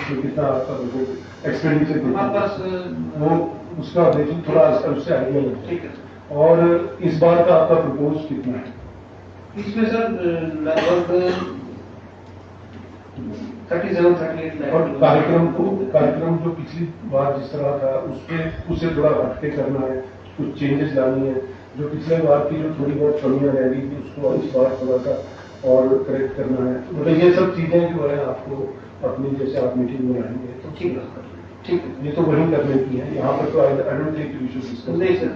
इसमें कितना आपका एक्सपेंडिचर वो उसका रेटिंग थोड़ा उससे आइडिया लगे। और इस बार का आपका प्रपोज कितना है? इसमें सर लगभग 37-38 लाख। और कार्यक्रम जो पिछली बार जिस तरह था उससे थोड़ा हटके करना है, कुछ चेंजेस लानी है। जो पिछले बार की जो थोड़ी बहुत कमियां रह गई थी उसको इस बार थोड़ा सा और करेक्ट करना है। मतलब ये सब चीजें जो है आपको अपनी जैसे आप मीटिंग में आएंगे तो ठीक है, ये तो वही करने की है। यहाँ पर तो I don't think we should discuss. नहीं सर।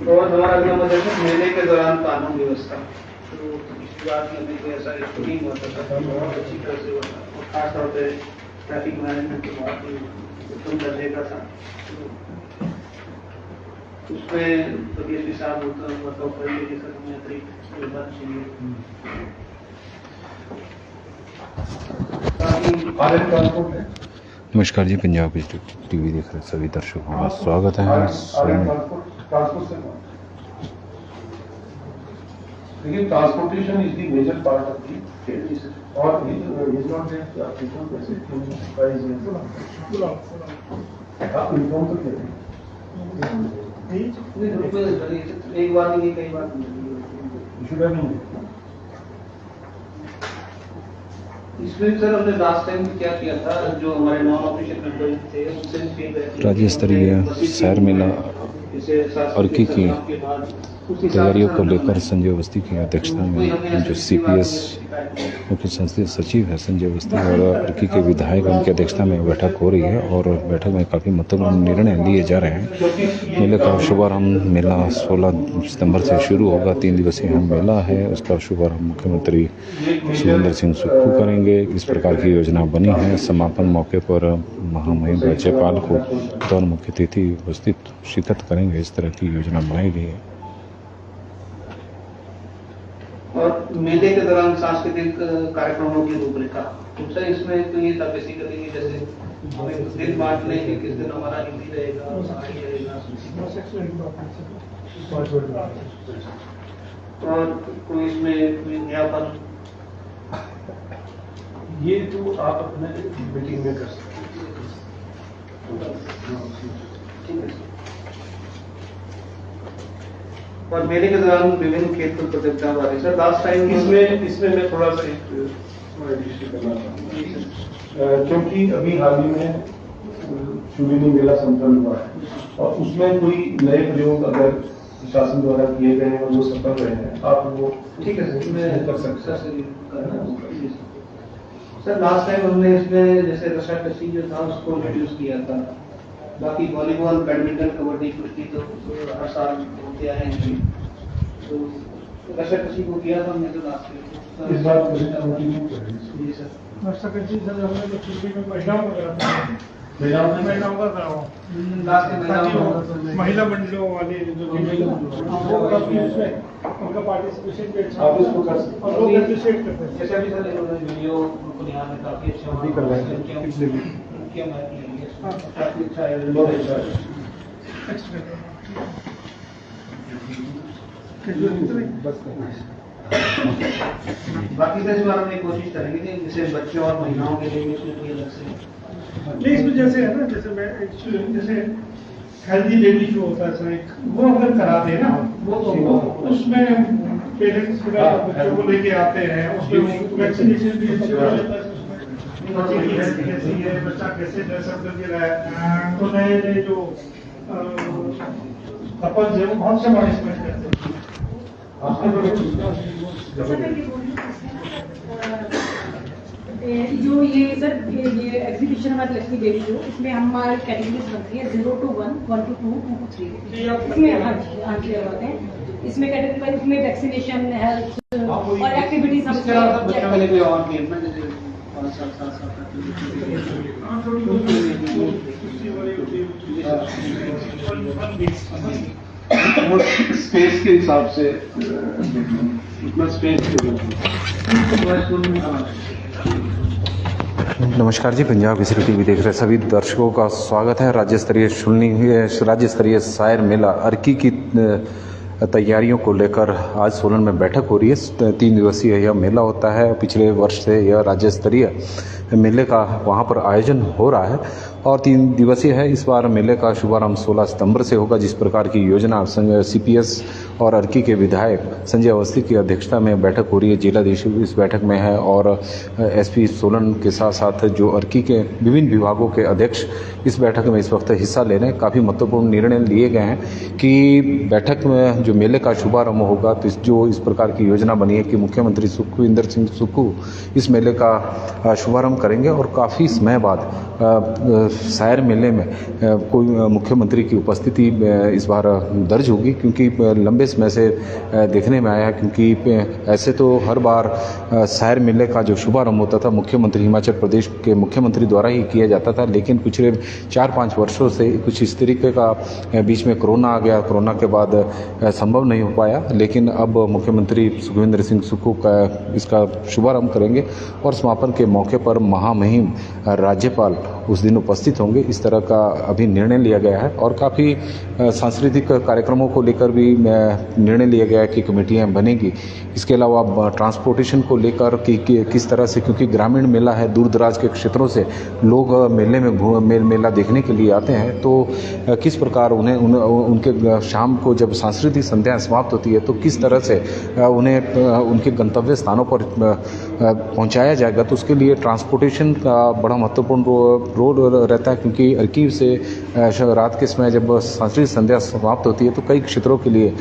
और हमारा अगला मुद्दा है मेले के दौरान कानून व्यवस्था। तो पिछली बार में हमें कोई ऐसा नहीं हुआ था, बहुत अच्छी तरह से हुआ था। और खासतौर पर ट्रैफिक मैनेजमेंट के बहुत ही उत्तम दर्जे का था। उसमें डीएसपी साहब वर्कआउट करेंगे कि सर हमें अतिरिक्त बात चाहिए। नमस्कार जी, पंजाब टीवी देख रहे सभी दर्शकों का स्वागत है। लेकिन transportation is the major part of the और इज नॉट दैट आप इन्फॉर्म तो करें। एक बार नहीं कई बार इसमें सर हमने लास्ट टाइम क्या किया था, जो हमारे नॉन ऑफिशियल मेंबर थे उनसे राज्य स्तरीय सैर मेला अर्की की तैयारियों को लेकर संजय अवस्थी की अध्यक्षता में जो सीपीएस मुख्य संसदीय सचिव है संजय अवस्थी और अर्की के विधायक उनकी अध्यक्षता में बैठक हो रही है। और बैठक में काफ़ी महत्वपूर्ण निर्णय लिए जा रहे हैं। मेले का शुभारंभ मेला 16 सितंबर से शुरू होगा। 3 दिवसीय मेला है। उसका शुभारंभ मुख्यमंत्री सुरेंद्र सिंह सुक्खू करेंगे। इस प्रकार की योजना बनी है। समापन मौके पर महामहिम राज्यपाल को बतौर मुख्य अतिथि उपस्थित शिरकत करेंगे। इस तरह की योजना बनाई गई है। और मेले के दौरान सांस्कृतिक कार्यक्रमों की रूपरेखा। तो सर इसमें तो ये था बेसिकली कि जैसे हमें दिन बांट लें कि किस दिन हमारा हिंदी रहेगा, साड़ी रहेगा, और कोई इसमें कोई ज्ञापन ये तो आप अपने मीटिंग में कर सकते हैं। और मेले के दौरान विभिन्न खेल कूद प्रतियोगिताएं वाले सर लास्ट टाइम इसमें मैं थोड़ा सा एडिशन करना चाहूँगा, क्योंकि अभी हाल ही में शूलिनी मेला संपन्न हुआ है और उसमें कोई नए प्रयोग अगर शासन द्वारा किए गए हैं और वो सफल रहे हैं, आप वो ठीक है सर मैं कर सकते हैं। सर लास्ट टाइम हमने इसमें जैसे रस्साकशी जो था उसको इंट्रोड्यूस किया था। बाकी वॉलीबॉल, बैडमिंटन, कबड्डी, कुश्ती तो हर साल होते आए हैं। तो रस्साकशी को किया था हमने तो लास्ट इस बार जी सर रस्साकशी सर हमने तो छुट्टी में महिलाओं का कराओ महिला मंडलों वाले जो उनका पार्टिसिपेशन भी अच्छा और लोग एप्रिशिएट करते हैं। जैसे अभी सर इन्होंने वीडियो बुनियाद में काफी अच्छा भी कर रहे हैं पिछले भी काफी अच्छा है, बहुत अच्छा है। बाकी तो इस बार हमने कोशिश करेंगे कि जैसे बच्चों और महिलाओं के लिए भी अलग से नहीं, इसमें जैसे है ना, जैसे मैं जैसे हेल्दी लेडी जो होता है एक वो अगर करा दे ना, वो उसमें पेरेंट्स बच्चों को लेके आते हैं, उसमें वैक्सीनेशन भी अच्छी हो जाता है। बच्चे की हेल्थ कैसी है, बच्चा कैसे ड्रेसअप करके रहा है, तो नए नए जो कपल्स है वो बहुत से पार्टिसिपेट करते हैं। जो ये सर ये एग्जीबिशन हमारी लक्ष्मी देवी जो इसमें हमारी कैटेगरीज बनती है 0 to 1, 1 to 2, 2 to 3। इसमें हाँ जी होते हैं। इसमें कैटेगरी इसमें वैक्सीनेशन, हेल्थ और एक्टिविटीज हम स्पेस के हिसाब से उतना स्पेस नमस्कार जी, पंजाब केसरी टीवी देख रहे सभी दर्शकों का स्वागत है। राज्य स्तरीय सैर मेला अर्की की तैयारियों को लेकर आज सोलन में बैठक हो रही है। 3 दिवसीय यह मेला होता है। पिछले वर्ष से यह राज्य स्तरीय मेले का वहाँ पर आयोजन हो रहा है और 3 दिवसीय है। इस बार मेले का शुभारंभ 16 सितंबर से होगा। जिस प्रकार की योजना CPS और अर्की के विधायक संजय अवस्थी की अध्यक्षता में बैठक हो रही है। जिलाधीश इस बैठक में है और SP सोलन के साथ साथ जो अर्की के विभिन्न विभागों के अध्यक्ष इस बैठक में इस वक्त हिस्सा ले रहे हैं। काफ़ी महत्वपूर्ण निर्णय लिए गए हैं कि बैठक में जो मेले का शुभारंभ होगा तो जो इस प्रकार की योजना बनी है कि मुख्यमंत्री सुखविंदर सिंह सुक्खू इस मेले का शुभारंभ करेंगे और काफ़ी समय बाद सायर मेले में कोई मुख्यमंत्री की उपस्थिति इस बार दर्ज होगी, क्योंकि लंबे समय से देखने में आया, क्योंकि ऐसे तो हर बार सायर मेले का जो शुभारंभ होता था मुख्यमंत्री हिमाचल प्रदेश के मुख्यमंत्री द्वारा ही किया जाता था, लेकिन पिछले 4-5 वर्षों से कुछ इस तरीके का बीच में कोरोना आ गया। कोरोना के बाद संभव नहीं हो पाया, लेकिन अब मुख्यमंत्री सुखविंदर सिंह सुक्खू का इसका शुभारंभ करेंगे और समापन के मौके पर महामहिम राज्यपाल उस दिन उपस्थित होंगे। इस तरह का अभी निर्णय लिया गया है और काफ़ी सांस्कृतिक कार्यक्रमों को लेकर भी निर्णय लिया गया है कि कमेटियां बनेगी। इसके अलावा ट्रांसपोर्टेशन को लेकर कि किस तरह से, क्योंकि ग्रामीण मेला है, दूर दराज के क्षेत्रों से लोग मेले में मेला देखने के लिए आते हैं, तो किस प्रकार उनके शाम को जब सांस्कृतिक संध्या समाप्त होती है तो किस तरह से उन्हें उनके गंतव्य स्थानों पर पहुंचाया जाएगा। तो उसके लिए ट्रांसपोर्टेशन का बड़ा महत्वपूर्ण रोल रहता है, क्योंकि अर्की से रात के समय जब सांस्कृतिक संध्या समाप्त होती है तो कई क्षेत्रों के लिए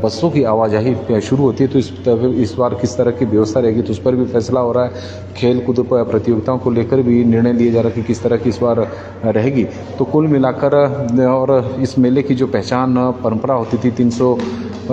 बसों की आवाजाही शुरू होती है। तो इस बार किस तरह की व्यवस्था रहेगी तो उस पर भी फैसला हो रहा है। खेल कूद प्रतियोगिताओं को लेकर भी निर्णय लिया जा रहा है कि किस तरह की इस बार रहेगी। तो कुल मिलाकर और इस मेले की जो पहचान परंपरा होती थी 300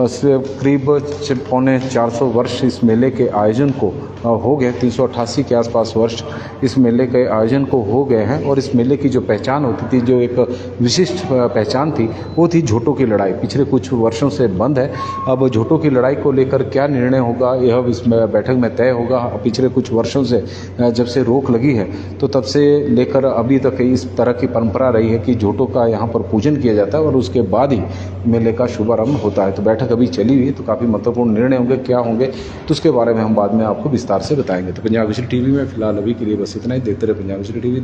से करीब 450 वर्ष इस मेले के आयोजन को हो गए। 388 के आसपास वर्ष इस मेले के आयोजन को हो गए हैं और इस मेले की जो पहचान होती थी, जो एक विशिष्ट पहचान थी, वो थी झोटों की लड़ाई। पिछले कुछ वर्षों से बंद है। अब झोटों की लड़ाई को लेकर क्या निर्णय होगा यह इस बैठक में तय होगा। पिछले कुछ वर्षों से जब से रोक लगी है तो तब से लेकर अभी तक इस तरह की परंपरा रही है कि झोटों का यहाँ पर पूजन किया जाता है और उसके बाद ही मेले का शुभारंभ होता है। तो बैठक अभी चली हुई है, तो काफ़ी महत्वपूर्ण निर्णय होंगे, क्या होंगे तो उसके बारे में हम बाद में आपको विस्तार से बताएंगे। तो पंजाब विजन TV में फिलहाल अभी के लिए बस इतना ही। देखते रहे पंजाब विजन TV।